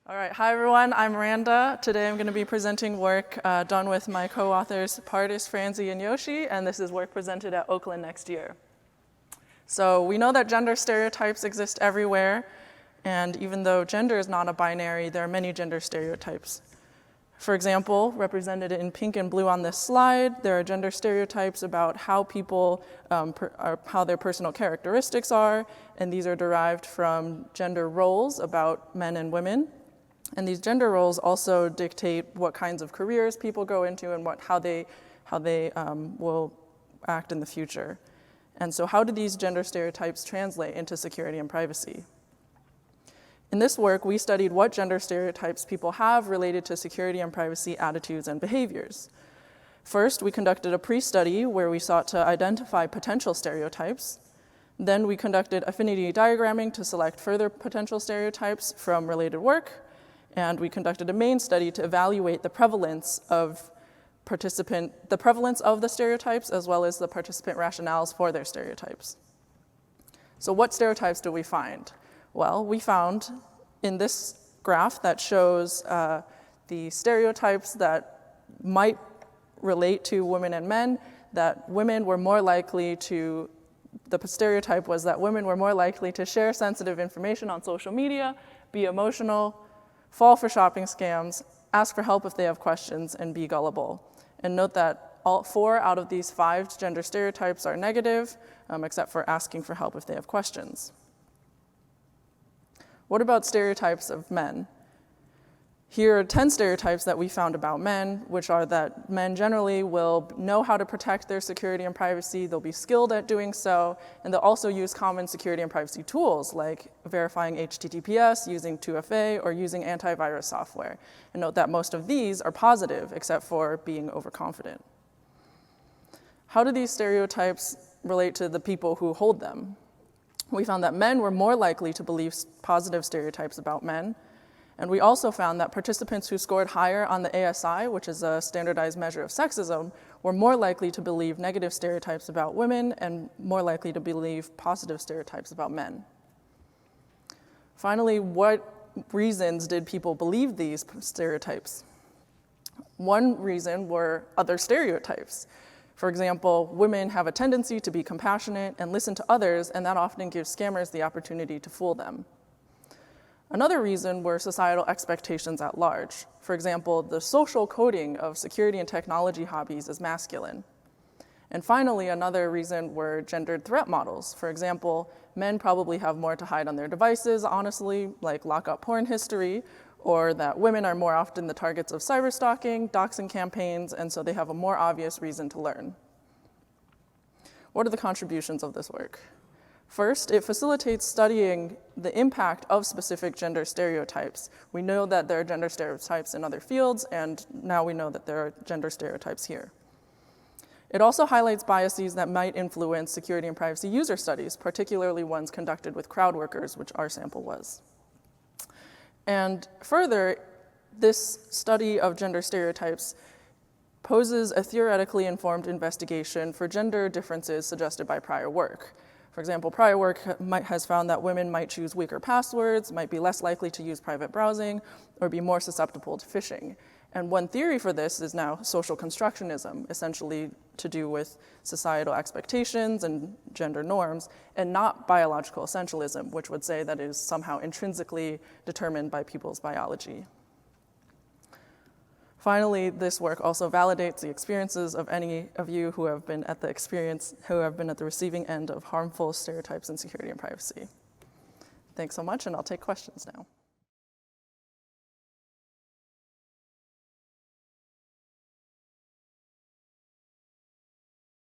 All right, hi everyone, I'm Miranda. Today I'm going to be presenting work done with my co-authors Pardis, Franzi, and Yoshi, and this is work presented at Oakland next year. So we know that gender stereotypes exist everywhere, and even though gender is not a binary, there are many gender stereotypes. For example, represented in pink and blue on this slide, there are gender stereotypes about how people, how their personal characteristics are, and these are derived from gender roles about men and women. And these gender roles also dictate what kinds of careers people go into and how they will act in the future. And so how do these gender stereotypes translate into security and privacy? In this work, we studied what gender stereotypes people have related to security and privacy attitudes and behaviors. First, we conducted a pre-study where we sought to identify potential stereotypes. Then we conducted affinity diagramming to select further potential stereotypes from related work. And we conducted a main study to evaluate the prevalence of the stereotypes as well as the participant rationales for their stereotypes. So what stereotypes do we find? Well, we found in this graph that shows the stereotypes that might relate to women and men, that women were more likely to, the stereotype was that women were more likely to share sensitive information on social media, be emotional, fall for shopping scams, ask for help if they have questions, and be gullible. And note that all 4 out of these 5 gender stereotypes are negative, except for asking for help if they have questions. What about stereotypes of men? Here are 10 stereotypes that we found about men, which are that men generally will know how to protect their security and privacy, they'll be skilled at doing so, and they'll also use common security and privacy tools like verifying HTTPS, using 2FA, or using antivirus software. And note that most of these are positive, except for being overconfident. How do these stereotypes relate to the people who hold them? We found that men were more likely to believe positive stereotypes about men. And we also found that participants who scored higher on the ASI, which is a standardized measure of sexism, were more likely to believe negative stereotypes about women and more likely to believe positive stereotypes about men. Finally, what reasons did people believe these stereotypes? One reason were other stereotypes. For example, women have a tendency to be compassionate and listen to others, and that often gives scammers the opportunity to fool them. Another reason were societal expectations at large. For example, the social coding of security and technology hobbies is masculine. And finally, another reason were gendered threat models. For example, men probably have more to hide on their devices, honestly, like lockup porn history, or that women are more often the targets of cyberstalking, doxing campaigns, and so they have a more obvious reason to learn. What are the contributions of this work? First, it facilitates studying the impact of specific gender stereotypes. We know that there are gender stereotypes in other fields, and now we know that there are gender stereotypes here. It also highlights biases that might influence security and privacy user studies, particularly ones conducted with crowd workers, which our sample was. And further, this study of gender stereotypes poses a theoretically informed investigation for gender differences suggested by prior work. For example, prior work has found that women might choose weaker passwords, might be less likely to use private browsing, or be more susceptible to phishing. And one theory for this is now social constructionism, essentially to do with societal expectations and gender norms, and not biological essentialism, which would say that it is somehow intrinsically determined by people's biology. Finally, this work also validates the experiences of any of you who have been at the receiving end of harmful stereotypes in security and privacy. Thanks so much, and I'll take questions now.